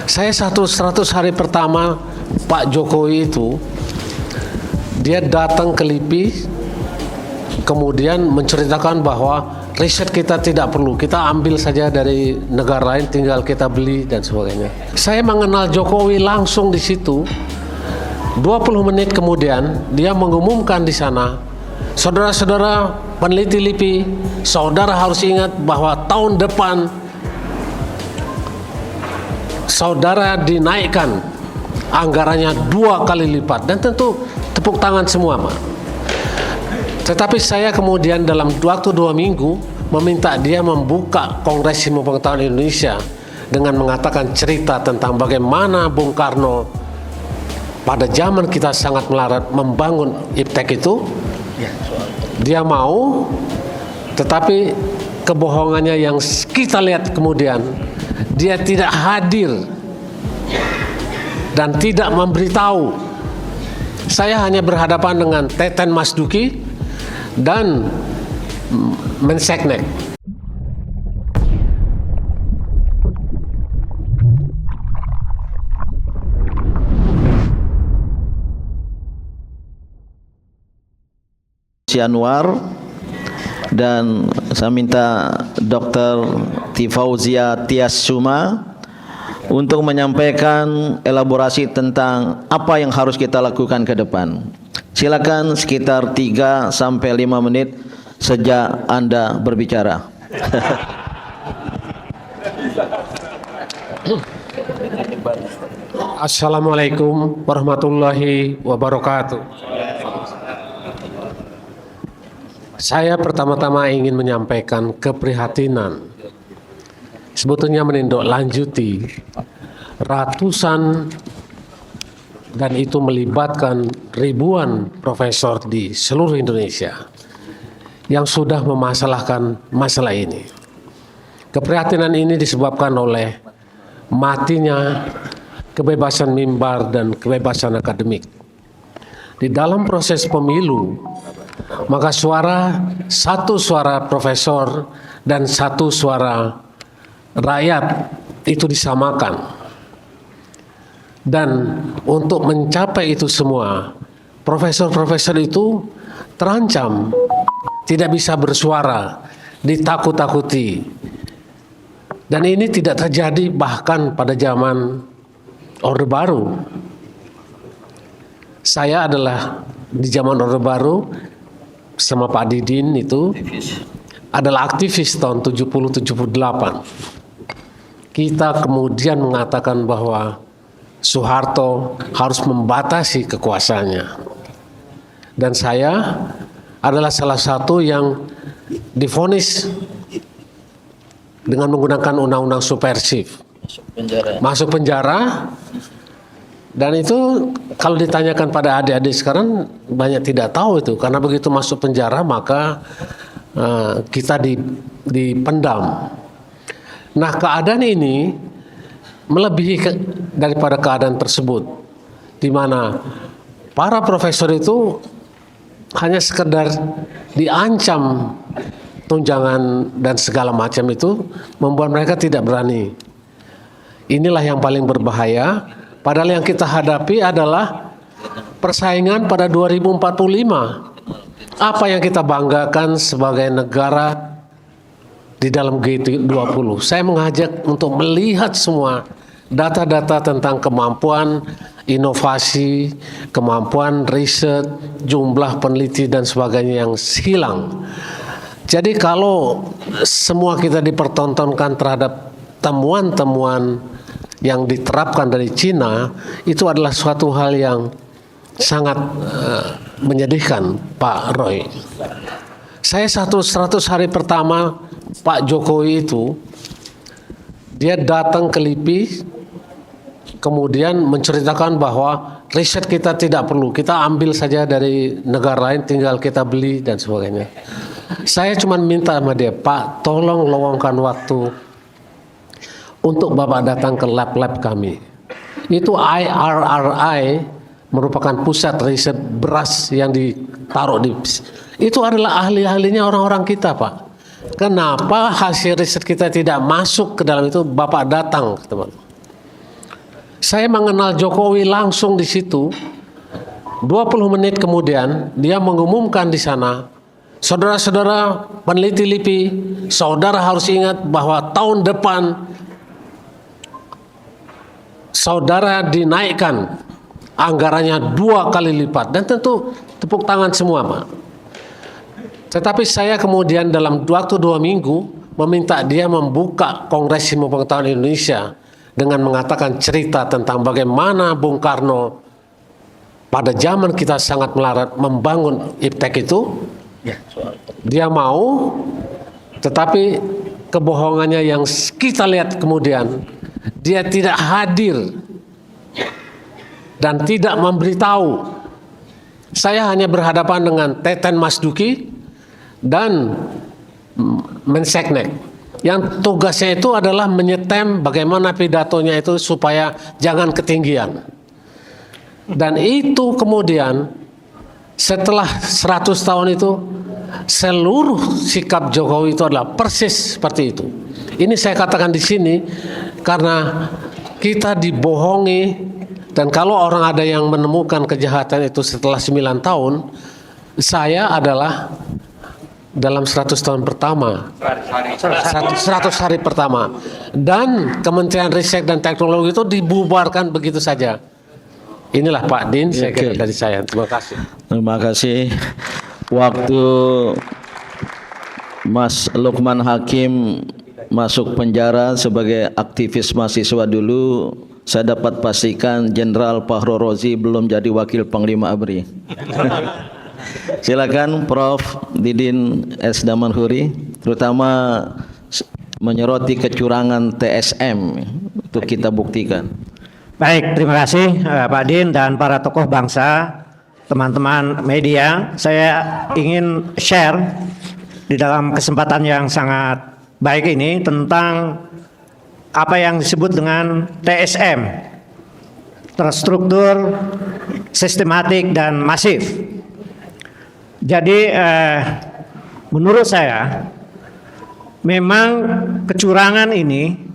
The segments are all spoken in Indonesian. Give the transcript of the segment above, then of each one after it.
Saya 100 hari pertama Pak Jokowi itu, dia datang ke LIPI, kemudian menceritakan bahwa riset kita tidak perlu, kita ambil saja dari negara lain, tinggal kita beli dan sebagainya. Saya mengenal Jokowi langsung di situ. 20 menit kemudian dia mengumumkan di sana, saudara-saudara peneliti LIPI, saudara harus ingat bahwa tahun depan saudara dinaikkan anggarannya 2 kali lipat, dan tentu tepuk tangan semua, Pak. Tetapi saya kemudian dalam waktu 2 minggu meminta dia membuka Kongres Ilmu Pengetahuan Indonesia dengan mengatakan cerita tentang bagaimana Bung Karno pada zaman kita sangat melarat membangun IPTEK itu. Dia mau, tetapi kebohongannya yang kita lihat kemudian, dia tidak hadir dan tidak memberitahu. Saya hanya berhadapan dengan Teten Mas Duki dan Menseknek. Anwar, dan saya minta Dr. Tifauzia Tias Suma untuk menyampaikan elaborasi tentang apa yang harus kita lakukan ke depan. Silakan, sekitar 3 sampai 5 menit sejak Anda berbicara. Assalamualaikum warahmatullahi wabarakatuh. Saya pertama-tama ingin menyampaikan keprihatinan, sebetulnya menindaklanjuti ratusan, dan itu melibatkan ribuan profesor di seluruh Indonesia yang sudah memasalahkan masalah ini. Keprihatinan ini disebabkan oleh matinya kebebasan mimbar dan kebebasan akademik. Di dalam proses pemilu, maka satu suara profesor dan satu suara rakyat itu disamakan. Dan untuk mencapai itu semua, profesor-profesor itu terancam, tidak bisa bersuara, ditakut-takuti. Dan ini tidak terjadi bahkan pada zaman Orde Baru. Saya adalah di zaman Orde Baru sama Pak Didin itu adalah aktivis tahun 70-78. Kita kemudian mengatakan bahwa Soeharto harus membatasi kekuasaannya. Dan saya adalah salah satu yang divonis dengan menggunakan undang-undang subversif. Masuk penjara. Dan itu kalau ditanyakan pada adik-adik sekarang banyak tidak tahu itu, karena begitu masuk penjara maka kita dipendam. Nah, keadaan ini melebihi daripada keadaan tersebut, di mana para profesor itu hanya sekedar diancam tunjangan dan segala macam, itu membuat mereka tidak berani. Inilah yang paling berbahaya. Padahal yang kita hadapi adalah persaingan pada 2045. Apa yang kita banggakan sebagai negara di dalam G20? Saya mengajak untuk melihat semua data-data tentang kemampuan inovasi, kemampuan riset, jumlah peneliti dan sebagainya yang hilang. Jadi kalau semua kita dipertontonkan terhadap temuan-temuan yang diterapkan dari Cina, itu adalah suatu hal yang sangat menyedihkan, Pak Roy. Saya 100 hari pertama Pak Jokowi itu, dia datang ke LIPI, kemudian menceritakan bahwa riset kita tidak perlu, kita ambil saja dari negara lain, tinggal kita beli dan sebagainya. Saya cuma minta sama dia, Pak, tolong luangkan waktu untuk Bapak datang ke lab-lab kami. Itu IRRI merupakan pusat riset beras yang ditaruh di... Itu adalah ahli-ahlinya orang-orang kita, Pak. Kenapa hasil riset kita tidak masuk ke dalam itu? Bapak datang, teman. Saya mengenal Jokowi langsung di situ. 20 menit kemudian dia mengumumkan di sana, saudara-saudara peneliti LIPI, saudara harus ingat bahwa tahun depan saudara dinaikkan anggarannya 2 kali lipat, dan tentu tepuk tangan semua, Pak. Tetapi saya kemudian dalam waktu 2 minggu meminta dia membuka Kongres Ilmu Pengetahuan Indonesia dengan mengatakan cerita tentang bagaimana Bung Karno pada zaman kita sangat melarat membangun IPTEK itu. Dia mau, tetapi kebohongannya yang kita lihat kemudian, dia tidak hadir dan tidak memberitahu. Saya hanya berhadapan dengan Teten Mas Duki dan Menseknek, yang tugasnya itu adalah menyetem bagaimana pidatonya itu supaya jangan ketinggian. Dan itu kemudian setelah 100 tahun itu seluruh sikap Jokowi itu adalah persis seperti itu. Ini saya katakan di sini karena kita dibohongi, dan kalau orang ada yang menemukan kejahatan itu setelah 9 tahun, saya adalah dalam 100 tahun pertama, 100 hari pertama, dan Kementerian Riset dan Teknologi itu dibubarkan begitu saja. Inilah Pak Din, saya kira dari saya. Terima kasih. Terima kasih. Waktu Mas Lukman Hakim masuk penjara sebagai aktivis mahasiswa dulu, saya dapat pastikan Jenderal Fahru Rozi belum jadi wakil Panglima ABRI. Silakan Prof. Didin S. Damanhuri, terutama menyoroti kecurangan TSM itu kita buktikan. Baik, terima kasih Pak Din dan para tokoh bangsa, teman-teman media. Saya ingin share di dalam kesempatan yang sangat baik ini tentang apa yang disebut dengan TSM, terstruktur, sistematik, dan masif. Jadi menurut saya memang kecurangan ini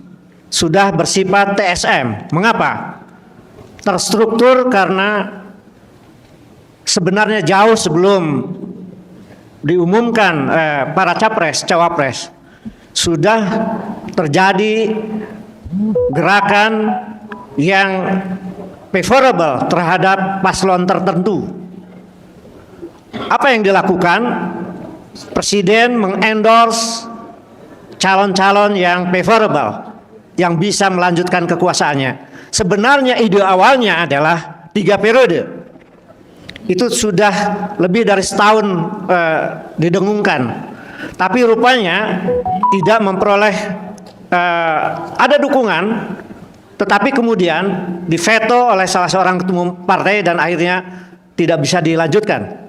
sudah bersifat TSM. Mengapa? Terstruktur karena sebenarnya jauh sebelum diumumkan para capres, cawapres, sudah terjadi gerakan yang favorable terhadap paslon tertentu. Apa yang dilakukan? Presiden mengendorse calon-calon yang favorable, yang bisa melanjutkan kekuasaannya. Sebenarnya ide awalnya adalah 3 periode. Itu sudah lebih dari setahun didengungkan. Tapi rupanya tidak memperoleh ada dukungan, tetapi kemudian diveto oleh salah seorang ketua umum partai dan akhirnya tidak bisa dilanjutkan.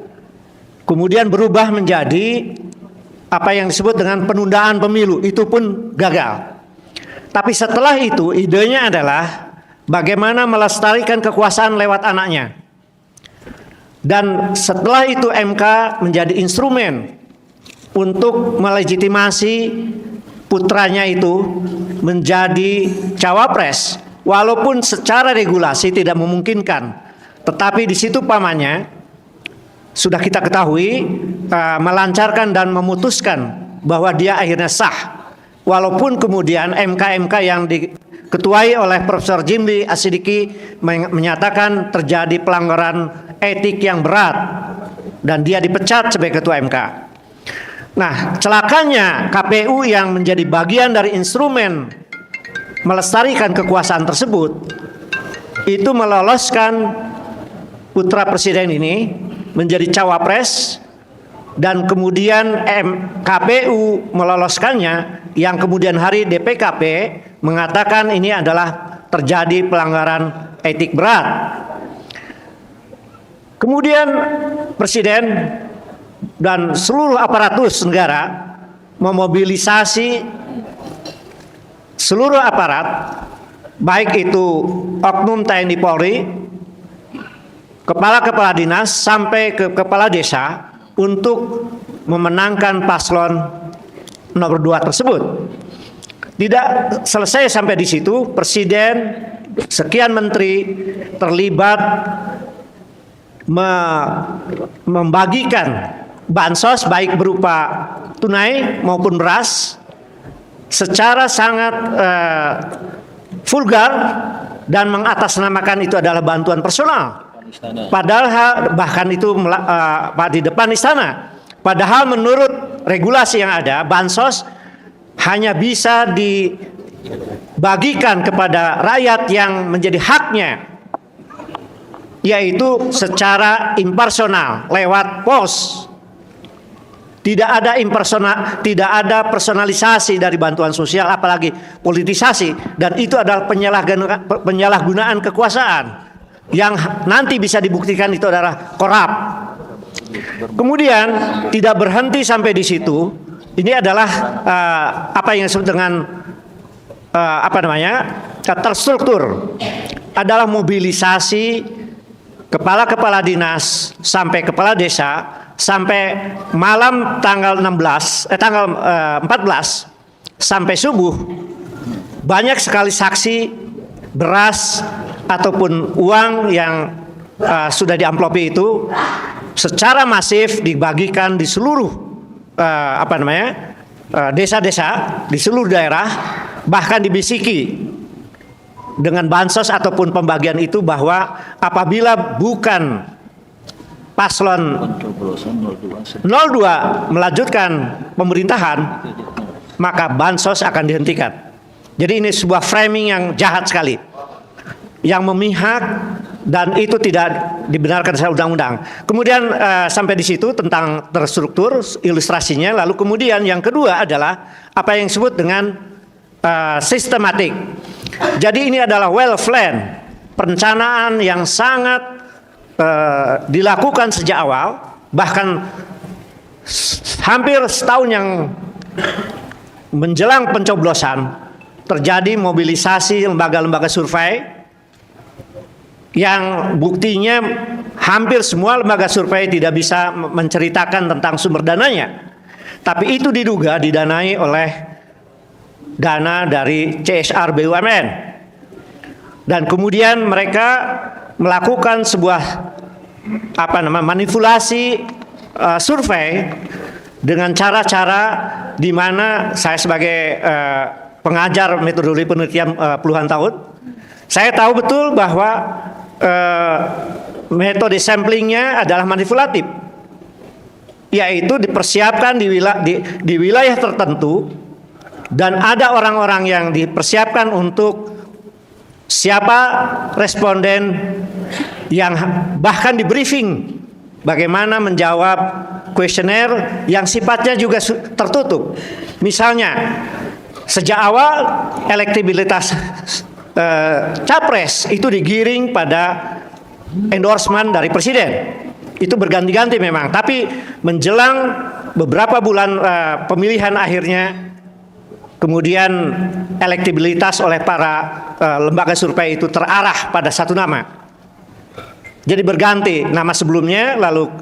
Kemudian berubah menjadi apa yang disebut dengan penundaan pemilu, itu pun gagal. Tapi setelah itu idenya adalah bagaimana melestarikan kekuasaan lewat anaknya. Dan setelah itu MK menjadi instrumen untuk melegitimasi putranya itu menjadi cawapres, walaupun secara regulasi tidak memungkinkan. Tetapi di situ pamannya sudah kita ketahui melancarkan dan memutuskan bahwa dia akhirnya sah. Walaupun kemudian MK-MK yang diketuai oleh Profesor Jimli Asidiki menyatakan terjadi pelanggaran etik yang berat dan dia dipecat sebagai ketua MK. Nah, celakanya KPU yang menjadi bagian dari instrumen melestarikan kekuasaan tersebut itu meloloskan putra presiden ini menjadi cawapres, dan kemudian KPU meloloskannya, yang kemudian hari DPKP mengatakan ini adalah terjadi pelanggaran etik berat. Kemudian presiden dan seluruh aparatus negara memobilisasi seluruh aparat, baik itu oknum TNI Polri, kepala-kepala dinas sampai ke kepala desa untuk memenangkan paslon nomor 2 tersebut. Tidak selesai sampai di situ, presiden sekian menteri terlibat membagikan bansos baik berupa tunai maupun beras secara sangat vulgar dan mengatasnamakan itu adalah bantuan personal. Padahal bahkan itu di depan istana. Padahal menurut regulasi yang ada, bansos hanya bisa dibagikan kepada rakyat yang menjadi haknya, yaitu secara impersonal lewat pos. Tidak ada personalisasi dari bantuan sosial, apalagi politisasi, dan itu adalah penyalahgunaan kekuasaan yang nanti bisa dibuktikan itu adalah korup. Kemudian tidak berhenti sampai di situ. Ini adalah apa yang disebut dengan terstruktur, adalah mobilisasi kepala-kepala dinas sampai kepala desa sampai malam tanggal 14 sampai subuh. Banyak sekali saksi beras ataupun uang yang sudah diamplopi itu secara masif dibagikan di seluruh desa-desa di seluruh daerah, bahkan dibisiki dengan bansos ataupun pembagian itu bahwa apabila bukan paslon 02 melanjutkan pemerintahan, maka bansos akan dihentikan. Jadi ini sebuah framing yang jahat sekali, yang memihak, dan itu tidak dibenarkan secara undang-undang. Kemudian sampai di situ tentang terstruktur ilustrasinya. Lalu kemudian yang kedua adalah apa yang disebut dengan sistematik. Jadi ini adalah well planned, perencanaan yang sangat dilakukan sejak awal, bahkan hampir setahun yang menjelang pencoblosan terjadi mobilisasi lembaga-lembaga survei yang buktinya hampir semua lembaga survei tidak bisa menceritakan tentang sumber dananya, tapi itu diduga didanai oleh dana dari CSR BUMN, dan kemudian mereka melakukan sebuah manipulasi survei dengan cara-cara di mana saya sebagai pengajar metodologi penelitian puluhan tahun, saya tahu betul bahwa metode samplingnya adalah manipulatif, yaitu dipersiapkan di wilayah tertentu, dan ada orang-orang yang dipersiapkan untuk siapa responden yang bahkan di briefing bagaimana menjawab kuesioner yang sifatnya juga tertutup. Misalnya sejak awal elektabilitas capres itu digiring pada endorsement dari presiden. Itu berganti-ganti memang, tapi menjelang beberapa bulan pemilihan akhirnya, kemudian elektabilitas oleh para lembaga survei itu terarah pada satu nama. Jadi berganti nama sebelumnya, lalu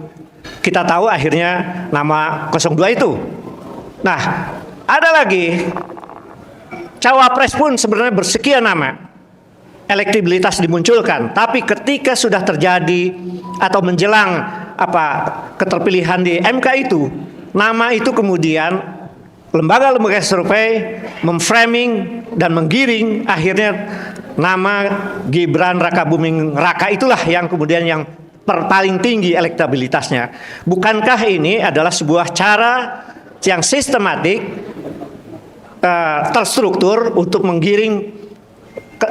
kita tahu akhirnya nama 02 itu. Nah, ada lagi cawapres pun sebenarnya bersekian nama, elektabilitas dimunculkan, tapi ketika sudah terjadi atau menjelang keterpilihan di MK itu, nama itu kemudian lembaga-lembaga survei memframing dan menggiring, akhirnya nama Gibran Rakabuming Raka itulah yang kemudian yang paling tinggi elektabilitasnya. Bukankah ini adalah sebuah cara yang sistematik, terstruktur untuk menggiring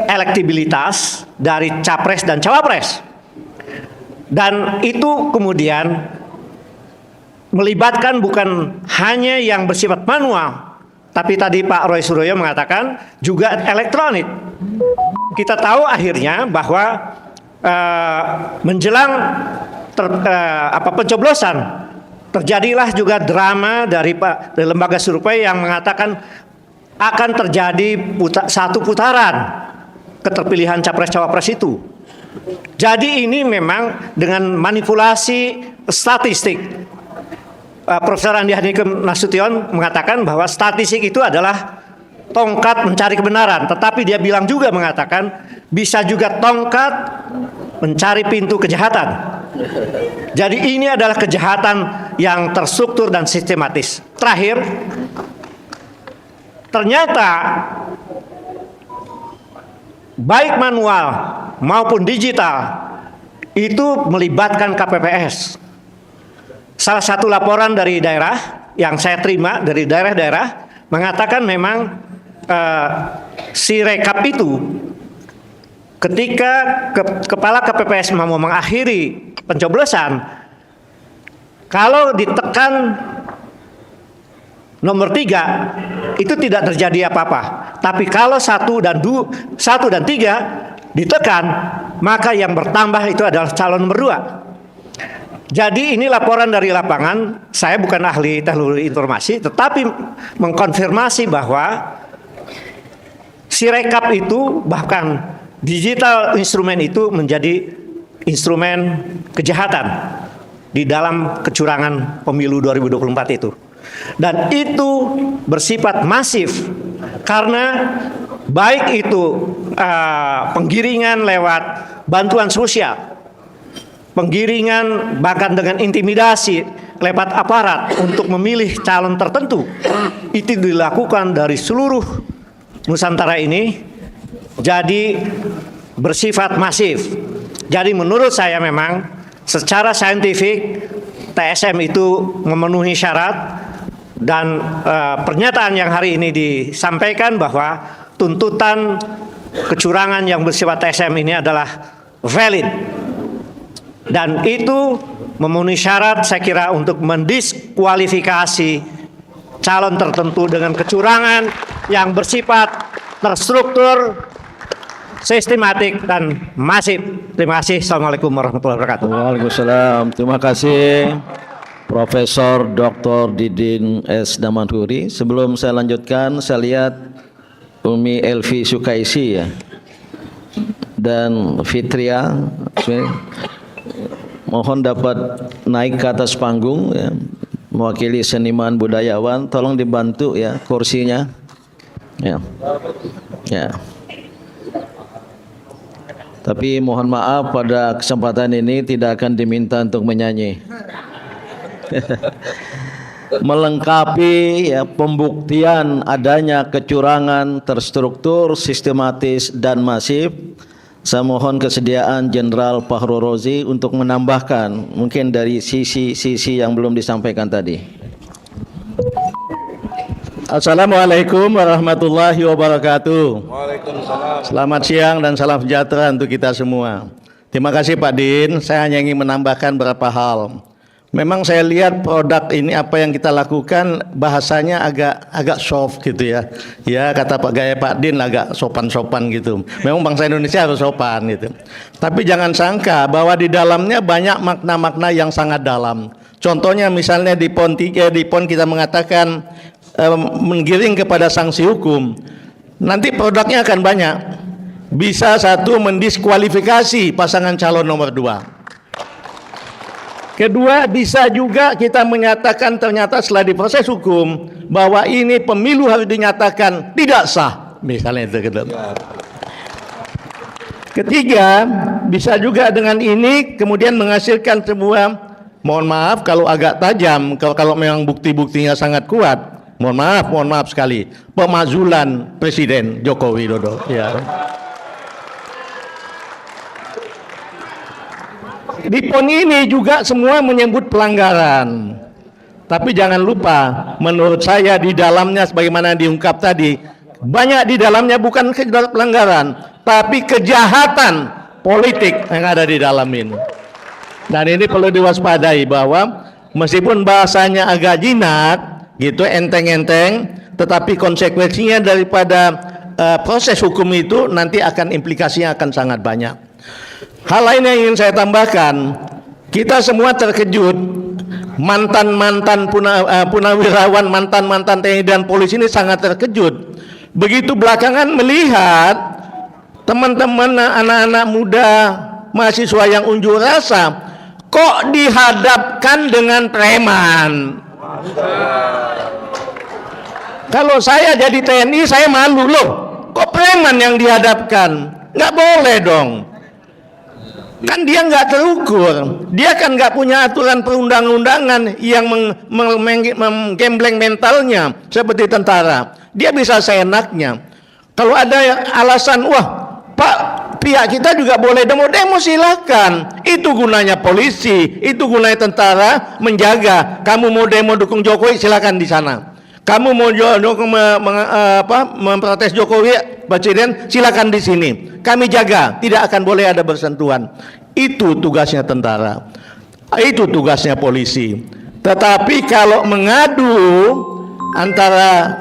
elektabilitas dari capres dan cawapres? Dan itu kemudian melibatkan bukan hanya yang bersifat manual, tapi tadi Pak Roy Suryo mengatakan juga elektronik. Kita tahu akhirnya bahwa menjelang pencoblosan terjadilah juga drama dari lembaga survei yang mengatakan akan terjadi satu putaran keterpilihan capres-cawapres itu. Jadi ini memang dengan manipulasi statistik. Profesor Andi Hanikem Nasution mengatakan bahwa statistik itu adalah tongkat mencari kebenaran, tetapi dia bilang juga mengatakan bisa juga tongkat mencari pintu kejahatan. Jadi ini adalah kejahatan yang terstruktur dan sistematis. Terakhir, ternyata baik manual maupun digital itu melibatkan KPPS. Salah satu laporan dari daerah yang saya terima dari daerah-daerah mengatakan memang Sirekap itu ketika kepala KPPS mau mengakhiri pencoblosan, kalau ditekan nomor 3 itu tidak terjadi apa-apa. Tapi kalau 1 dan 3 ditekan, maka yang bertambah itu adalah calon nomor 2. Jadi ini laporan dari lapangan, saya bukan ahli teknologi informasi, tetapi mengkonfirmasi bahwa Sirekap itu, bahkan digital instrumen itu menjadi instrumen kejahatan di dalam kecurangan pemilu 2024 itu. Dan itu bersifat masif karena baik itu penggiringan lewat bantuan sosial, penggiringan bahkan dengan intimidasi lewat aparat untuk memilih calon tertentu, itu dilakukan dari seluruh Nusantara ini, jadi bersifat masif. Jadi menurut saya memang secara saintifik TSM itu memenuhi syarat, dan pernyataan yang hari ini disampaikan bahwa tuntutan kecurangan yang bersifat TSM ini adalah valid, dan itu memenuhi syarat saya kira untuk mendiskualifikasi calon tertentu dengan kecurangan yang bersifat terstruktur, sistematik, dan masif. Terima kasih. Assalamualaikum warahmatullahi wabarakatuh. Waalaikumsalam. Terima kasih Profesor Dr. Didin S. Damanhuri. Sebelum saya lanjutkan, saya lihat Umi Elvi Sukaisi ya, dan Fitria. Mohon dapat naik ke atas panggung ya, mewakili seniman budayawan. Tolong dibantu ya kursinya. Ya. Ya. Tapi mohon maaf pada kesempatan ini tidak akan diminta untuk menyanyi. Melengkapi ya pembuktian adanya kecurangan terstruktur, sistematis dan masif, saya mohon kesediaan Jenderal Fahru Rozi untuk menambahkan mungkin dari sisi yang belum disampaikan tadi. Assalamualaikum warahmatullahi wabarakatuh. Waalaikumsalam. Selamat siang dan salam sejahtera untuk kita semua. Terima kasih Pak Din. Saya hanya ingin menambahkan beberapa hal. Memang saya lihat produk ini, apa yang kita lakukan bahasanya agak soft gitu ya. Ya kata gaya Pak Din agak sopan-sopan gitu. Memang bangsa Indonesia harus sopan gitu. Tapi jangan sangka bahwa di dalamnya banyak makna-makna yang sangat dalam. Contohnya misalnya di PON 3, di PON kita mengatakan menggiring kepada sanksi hukum. Nanti produknya akan banyak. Bisa satu, mendiskualifikasi pasangan calon nomor 2. Kedua, bisa juga kita menyatakan ternyata setelah diproses hukum bahwa ini pemilu harus dinyatakan tidak sah, misalnya itu. Ketiga, bisa juga dengan ini kemudian menghasilkan sebuah, mohon maaf kalau agak tajam, kalau memang bukti-buktinya sangat kuat, mohon maaf sekali, pemakzulan Presiden Joko Widodo. Ya. Di PON ini juga semua menyebut pelanggaran. Tapi jangan lupa, menurut saya di dalamnya sebagaimana diungkap tadi, banyak di dalamnya bukan sekedar pelanggaran, tapi kejahatan politik yang ada di dalam ini. Dan ini perlu diwaspadai bahwa meskipun bahasanya agak jinak, gitu enteng-enteng, tetapi konsekuensinya daripada proses hukum itu nanti akan implikasinya akan sangat banyak. Hal lain yang ingin saya tambahkan, kita semua terkejut, mantan-mantan punawirawan, mantan-mantan TNI dan polisi ini sangat terkejut. Begitu belakangan melihat teman-teman anak-anak muda, mahasiswa yang unjuk rasa, kok dihadapkan dengan preman. Kalau saya jadi TNI, saya malu loh, kok preman yang dihadapkan. Nggak boleh dong. Kan dia nggak terukur. Dia kan nggak punya aturan perundang-undangan yang menggembleng mentalnya seperti tentara. Dia bisa seenaknya. Kalau ada alasan, wah Pak, pihak kita juga boleh demo silakan. Itu gunanya polisi, itu gunanya tentara menjaga. Kamu mau demo dukung Jokowi silakan di sana. Kamu mau memprotes Jokowi Presiden silakan di sini. Kami jaga, tidak akan boleh ada bersentuhan. Itu tugasnya tentara. Itu tugasnya polisi. Tetapi kalau mengadu antara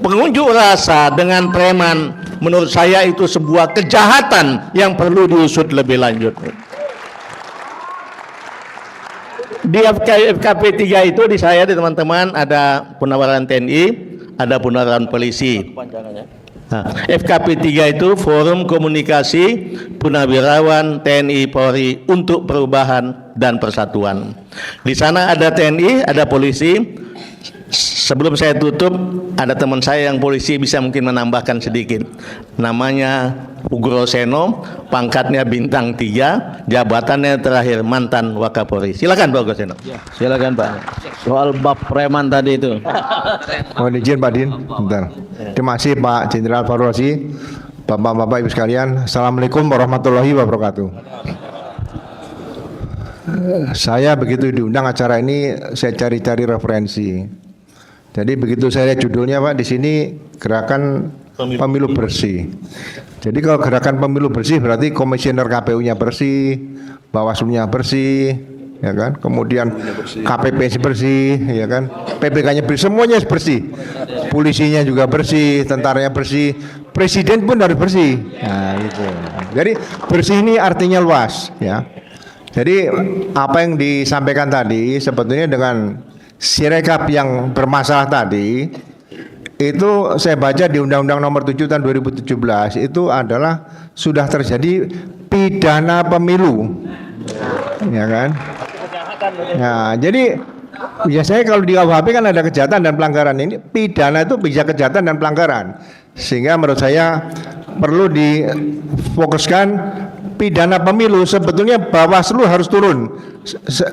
pengunjuk rasa dengan preman, menurut saya itu sebuah kejahatan yang perlu diusut lebih lanjut. Di FKP 3 itu di saya di teman-teman ada Purnawirawan TNI, ada Purnawirawan Polisi. Nah, FKP 3 itu Forum Komunikasi Purnawirawan TNI Polri untuk Perubahan dan Persatuan. Di sana ada TNI, ada polisi. Sebelum saya tutup, ada teman saya yang polisi bisa mungkin menambahkan sedikit. Namanya Ugro Seno, pangkatnya bintang 3, jabatannya terakhir mantan Wakapolri. Silakan Pak Ugro Seno. Ya, Silakan Pak. Soal bab preman tadi itu. Mohon izin Pak Din, bentar. Terima kasih Pak Jenderal Farul Razi, Bapak-bapak Ibu sekalian. Assalamualaikum warahmatullahi wabarakatuh. Saya begitu diundang acara ini, saya cari-cari referensi. Jadi begitu saya lihat judulnya Pak, di sini gerakan pemilu bersih. Jadi kalau gerakan pemilu bersih berarti komisioner KPU-nya bersih, Bawaslu-nya bersih, ya kan? Kemudian KPP bersih, ya kan? PPK-nya bersih, semuanya bersih. Polisinya juga bersih, tentaranya bersih, presiden pun harus bersih. Nah, itu. Jadi bersih ini artinya luas, ya. Jadi apa yang disampaikan tadi sebetulnya dengan Sirekap yang bermasalah tadi itu saya baca di Undang-Undang Nomor 7 Tahun 2017 itu adalah sudah terjadi pidana pemilu, ya kan? Nah, jadi biasanya kalau di KUHP kan ada kejahatan dan pelanggaran, ini pidana itu bisa kejahatan dan pelanggaran, sehingga menurut saya perlu difokuskan pidana pemilu. Sebetulnya Bawaslu harus turun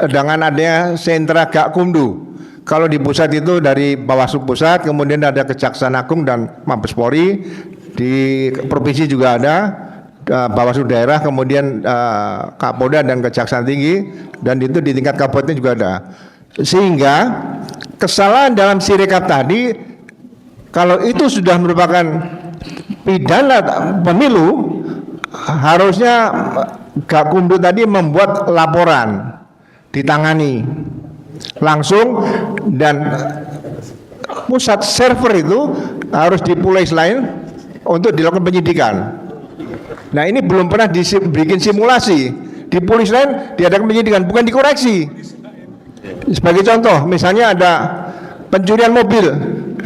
dengan adanya sentra Gakumdu. Kalau di pusat itu dari Bawaslu pusat, kemudian ada Kejaksaan Agung dan Mabes Polri, di provinsi juga ada Bawaslu daerah, kemudian Kapolda dan Kejaksaan Tinggi, dan itu di tingkat kabupaten juga ada. Sehingga kesalahan dalam Sirekap tadi, kalau itu sudah merupakan pidana pemilu, harusnya Gakumdu tadi membuat laporan, ditangani langsung, dan pusat server itu harus di Pulau lain untuk dilakukan penyidikan. Nah, ini belum pernah dibikin simulasi. Di Pulau lain diadakan penyidikan, bukan dikoreksi. Sebagai contoh, misalnya ada pencurian mobil,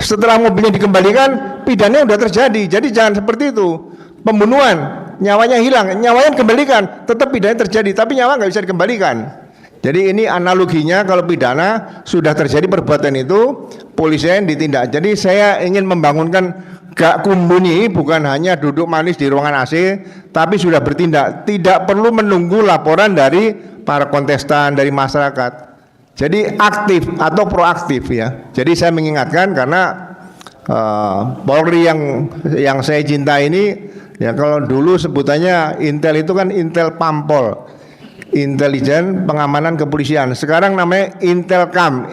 setelah mobilnya dikembalikan, pidananya sudah terjadi. Jadi jangan seperti itu. Pembunuhan, nyawanya hilang, nyawanya kembalikan, tetap pidana terjadi, tapi nyawa nggak bisa dikembalikan. Jadi ini analoginya, kalau pidana sudah terjadi perbuatan itu, polisian ditindak. Jadi saya ingin membangunkan Gakumdu ini bukan hanya duduk manis di ruangan AC, tapi sudah bertindak. Tidak perlu menunggu laporan dari para kontestan, dari masyarakat. Jadi aktif atau proaktif, ya. Jadi saya mengingatkan karena Polri yang saya cinta ini, ya kalau dulu sebutannya Intel itu kan Intel Pampol, Intelijen Pengamanan Kepolisian. Sekarang namanya Intelkam,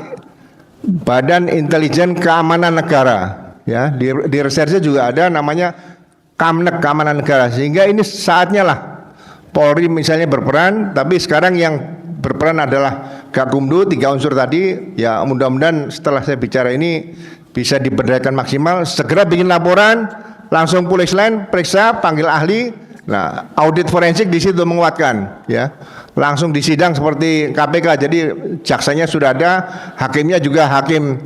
Badan Intelijen Keamanan Negara. Ya, di reserse juga ada namanya Kamnek, Keamanan Negara. Sehingga ini saatnya lah Polri misalnya berperan, tapi sekarang yang berperan adalah Gakumdu, 3 unsur tadi. Ya, mudah-mudahan setelah saya bicara ini bisa diberdayakan maksimal. Segera bikin laporan, langsung Pulis lain periksa, panggil ahli. Nah, audit forensik di situ menguatkan, ya. Langsung disidang seperti KPK. Jadi jaksanya sudah ada, hakimnya juga hakim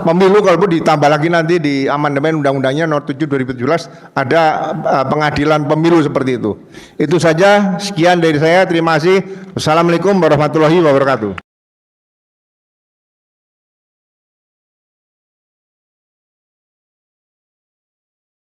pemilu. Kalau ditambah lagi nanti di amandemen undang-undangnya nomor 7 2017 ada pengadilan pemilu seperti itu. Itu saja, sekian dari saya. Terima kasih. Wassalamualaikum warahmatullahi wabarakatuh.